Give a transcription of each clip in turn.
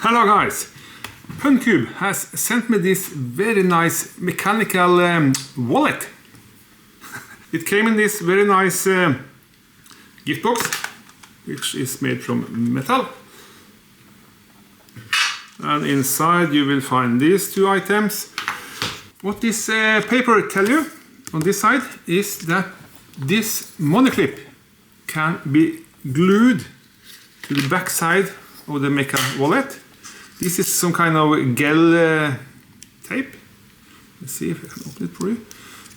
Hello guys! Puncube has sent me this very nice mechanical wallet. It came in this very nice gift box, which is made from metal. And inside you will find these two items. What this paper tells you on this side is that this money clip can be glued to the back side of the Mecha wallet. This is some kind of gel tape. Let's see if I can open it for you.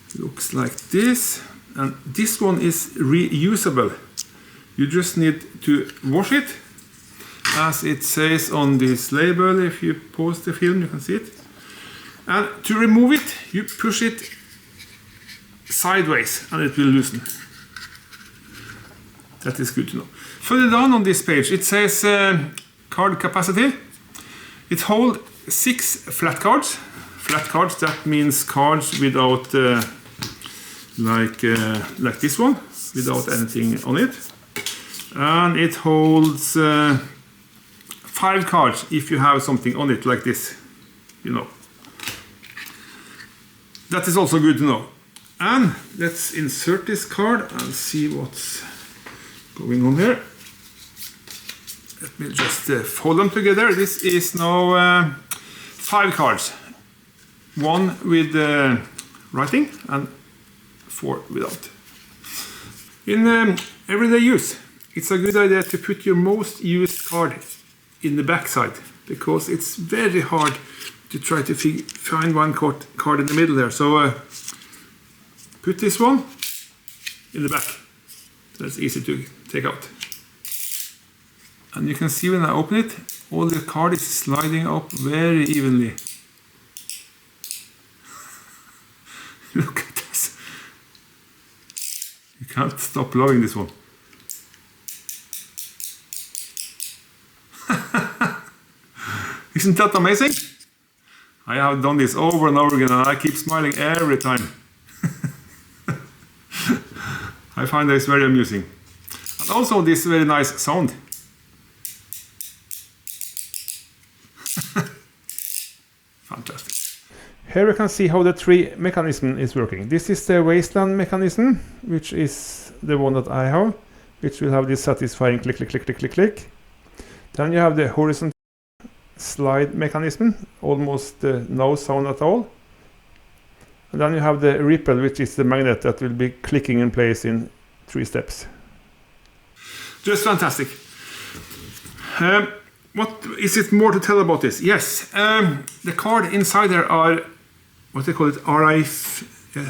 It looks like this. And this one is reusable. You just need to wash it, as it says on this label. If you pause the film, you can see it. And to remove it, you push it sideways and it will loosen. That is good to know. Further down on this page, it says card capacity. It holds 6 flat cards. Flat cards, that means cards without, like this one, without anything on it. And it holds 5 cards if you have something on it, like this, you know. That is also good to know. And let's insert this card and see what's going on here. Let me just fold them together. This is now 5 cards. 1 with writing and 4 without. In everyday use, it's a good idea to put your most used card in the back side, because it's very hard to try to find one card in the middle there. So put this one in the back. That's easy to take out. And you can see when I open it, all the card is sliding up very evenly. Look at this. You can't stop loving this one. Isn't that amazing? I have done this over and over again and I keep smiling every time. I find this very amusing. And also this very nice sound. Fantastic. Here we can see how the 3 mechanism is working. This is the wasteland mechanism, which is the one that I have, which will have this satisfying click, click, click, click, click, click. Then you have the horizontal slide mechanism, almost no sound at all. And then you have the ripple, which is the magnet that will be clicking in place in 3 steps. Just fantastic. What is it more to tell about this? Yes, the card inside there are what they call it, RFID,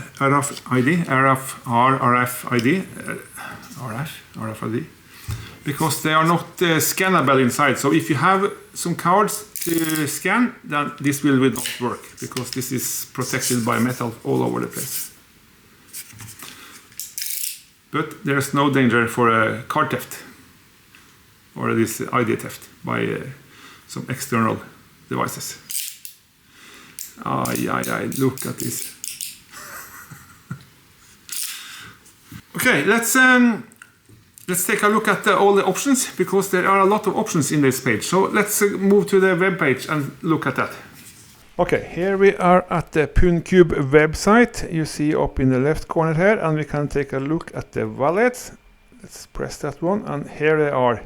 because they are not scannable inside. So if you have some cards to scan, then this will not work, because this is protected by metal all over the place. But there's no danger for a card theft or this ID theft by some external devices. Look at this. Okay, let's take a look at all the options, because there are a lot of options in this page. So let's move to the web page and look at that. Okay, here we are at the Puncube website. You see up in the left corner here, and we can take a look at the wallets. Let's press that one, and here they are.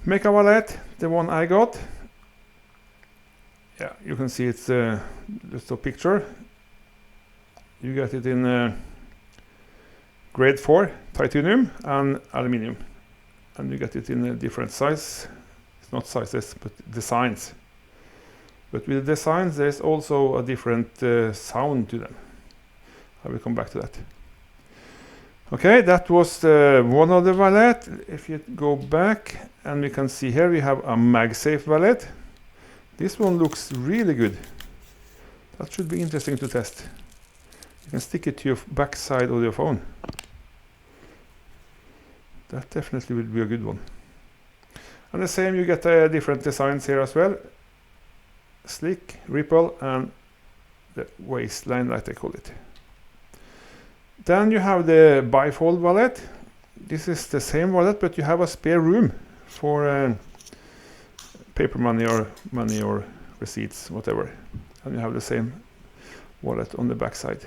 Mecha wallet, the one I got. Yeah, you can see it's just a picture. You get it in grade 4 titanium and aluminium, and you get it in a different size. It's not sizes, but designs. But with the designs, there's also a different sound to them. I will come back to that. Okay, that was one of the wallet. If you go back, and we can see here we have a MagSafe wallet. This one looks really good. That should be interesting to test. You can stick it to your back side of your phone. That definitely will be a good one. And the same, you get different designs here as well. Slick, ripple, and the waistline, like they call it. Then you have the bifold wallet. This is the same wallet, but you have a spare room for paper money or receipts, whatever. And you have the same wallet on the back side.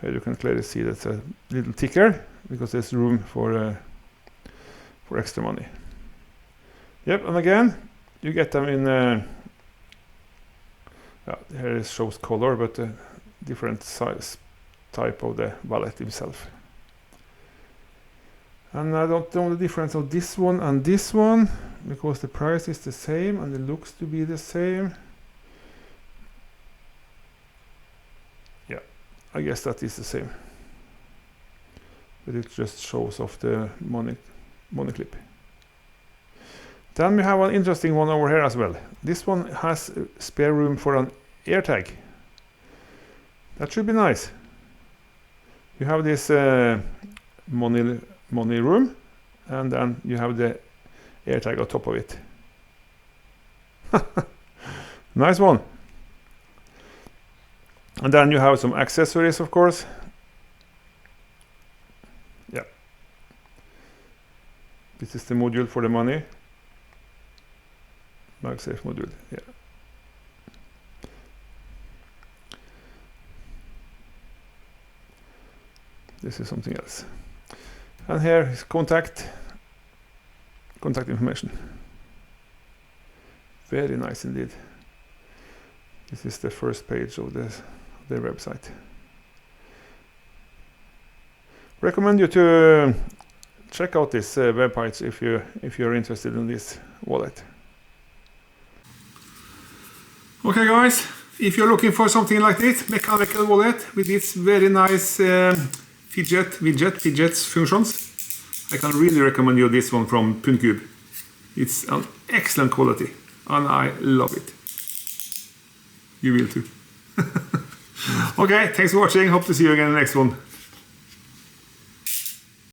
Here you can clearly see that's a little thicker because there's room for extra money. Yep, and again you get them in here it shows color, but different size type of the wallet itself. And I don't know the difference of this one and this one because the price is the same and it looks to be the same. Yeah, I guess that is the same, but it just shows off the money clip. Then we have an interesting one over here as well. This one has spare room for an AirTag. That should be nice. You have this money room, and then you have the AirTag on top of it. Nice one. And then you have some accessories, of course. Yeah. This is the module for the money. MagSafe module, yeah. This is something else. And here is contact information. Very nice indeed. This is the first page of their website. Recommend you to check out this web page if you're interested in this wallet. Okay guys, if you're looking for something like this, mechanical wallet with this very nice fidgets functions, I can really recommend you this one from Puncube. It's an excellent quality and I love it. You will too. Okay, thanks for watching. Hope to see you again in the next one.